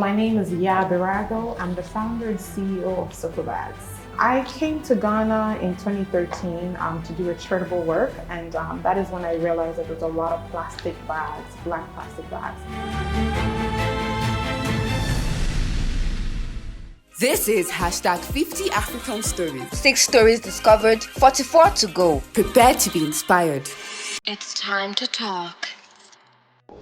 My name is Yaa Birago. I'm the founder and CEO of Soko. I came to Ghana in 2013 to do a charitable work, and that is when I realized that there's a lot of plastic bags, black plastic bags. This is hashtag 50 African Stories. 6 stories discovered, 44 to go. Prepare to be inspired. It's time to talk.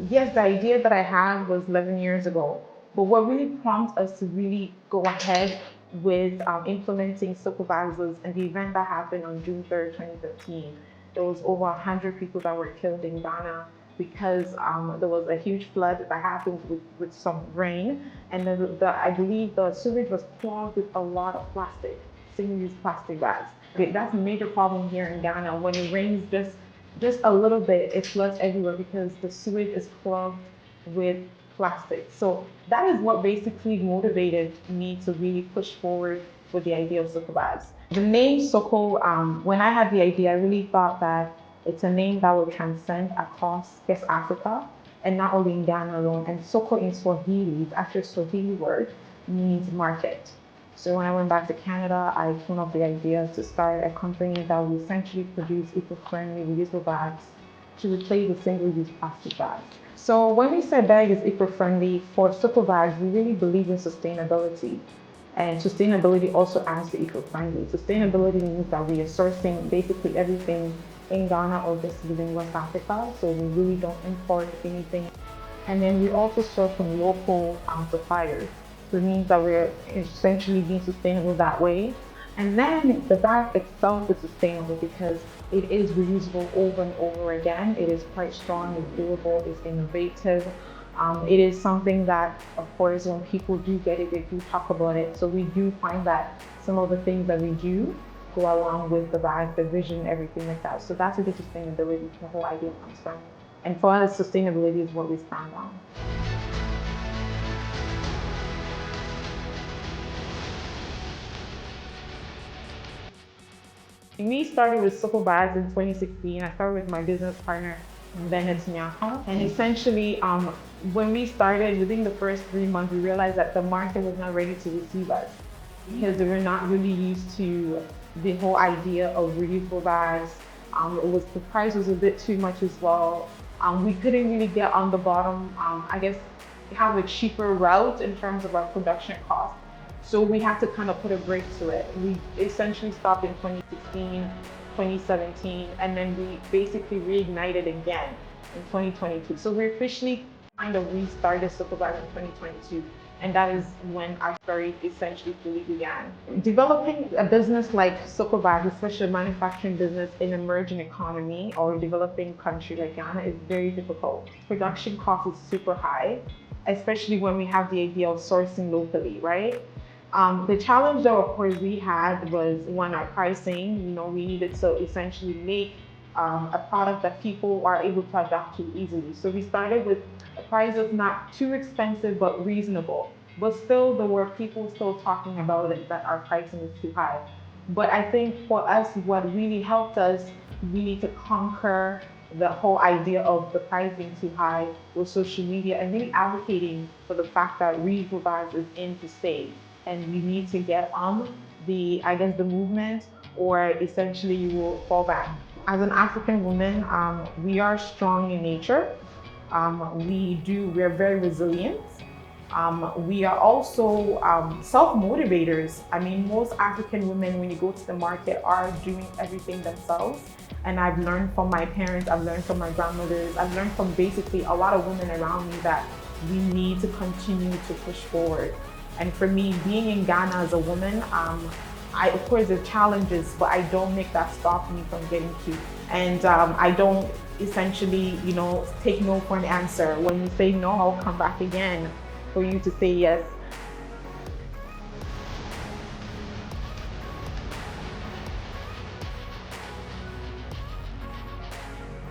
Yes, the idea that I had was 11 years ago, but what really prompted us to really go ahead with implementing Soko was an event that happened on June 3rd, 2015. There was over 100 people that were killed in Ghana because there was a huge flood that happened with some rain, and I believe the sewage was clogged with a lot of plastic, single-use plastic bags. Okay, that's a major problem here in Ghana. When it rains just a little bit, it floods everywhere because the sewage is clogged with plastic. So that is what basically motivated me to really push forward with the idea of Soko bags. The name Soko, when I had the idea, I really thought that it's a name that will transcend across West Africa and not only in Ghana alone. And Soko in Swahili, the actual Swahili word, means market. So when I went back to Canada, I came up with the idea to start a company that will essentially produce eco-friendly reusable bags to replace the single-use plastic bags. So when we say bag is eco-friendly, for Soko bags, we really believe in sustainability. And sustainability also adds to eco-friendly. Sustainability means that we are sourcing basically everything in Ghana or just within West Africa. So we really don't import anything. And then we also source from local suppliers. So it means that we're essentially being sustainable that way. And then the bag itself is sustainable because it is reusable over and over again. It is quite strong, it's durable, it's innovative. It is something that, of course, when people do get it, they do talk about it. So we do find that some of the things that we do go along with the bag, the vision, everything like that. So that's where the sustainability, the whole idea comes from. And for us, sustainability is what we stand on. We started with Soko bags in 2016. I started with my business partner, Bennett Nyaka. And essentially, when we started, within the first 3 months, we realized that the market was not ready to receive us because they were not really used to the whole idea of reusable bags. The price was a bit too much as well. We couldn't really get on the bottom, I guess, have a cheaper route in terms of our production cost. So we had to kind of put a break to it. We essentially stopped in 2016, 2017, and then we basically reignited again in 2022. So we officially kind of restarted Soko in 2022. And that is when our story essentially fully began. Developing a business like Soko, especially a manufacturing business in an emerging economy or a developing country like Ghana, is very difficult. Production cost is super high, especially when we have the idea of sourcing locally, right? The challenge that, of course, we had was one, our pricing. We needed to essentially make a product that people are able to adapt to easily. So we started with a price that's not too expensive but reasonable. But still, there were people still talking about it that our pricing is too high. But I think for us, what really helped us really to conquer the whole idea of the price being too high was social media and really advocating for the fact that reusable bags is in to stay. And we need to get on the movement, or essentially you will fall back. As an African woman, we are strong in nature. We're very resilient. We are also self-motivators. I mean, most African women, when you go to the market, are doing everything themselves. And I've learned from my parents, I've learned from my grandmothers, I've learned from basically a lot of women around me that we need to continue to push forward. And for me, being in Ghana as a woman, of course, there are challenges, but I don't make that stop me from getting to. And I don't essentially, take no for an answer. When you say no, I'll come back again for you to say yes.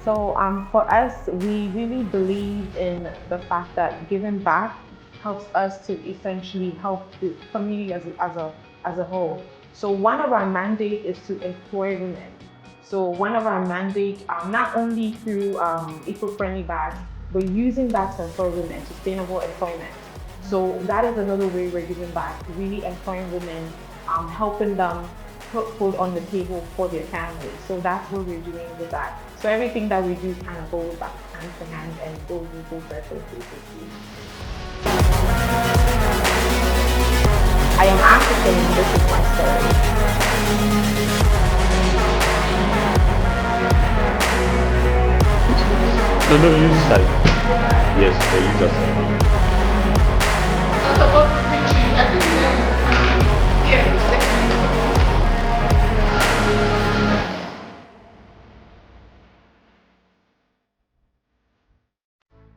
So for us, we really believe in the fact that giving back helps us to essentially help the community as a whole. So one of our mandates is to employ women. So one of our mandates, not only through eco-friendly bags, but using that to employ women, sustainable employment. So that is another way we're giving back, really employing women, helping them put food on the table for their families. So that's what we're doing with that. So everything that we do kind of goes back hand to hand and goes in full circle basically. I am African and this is my story. No, no, you decide. Yes, you just.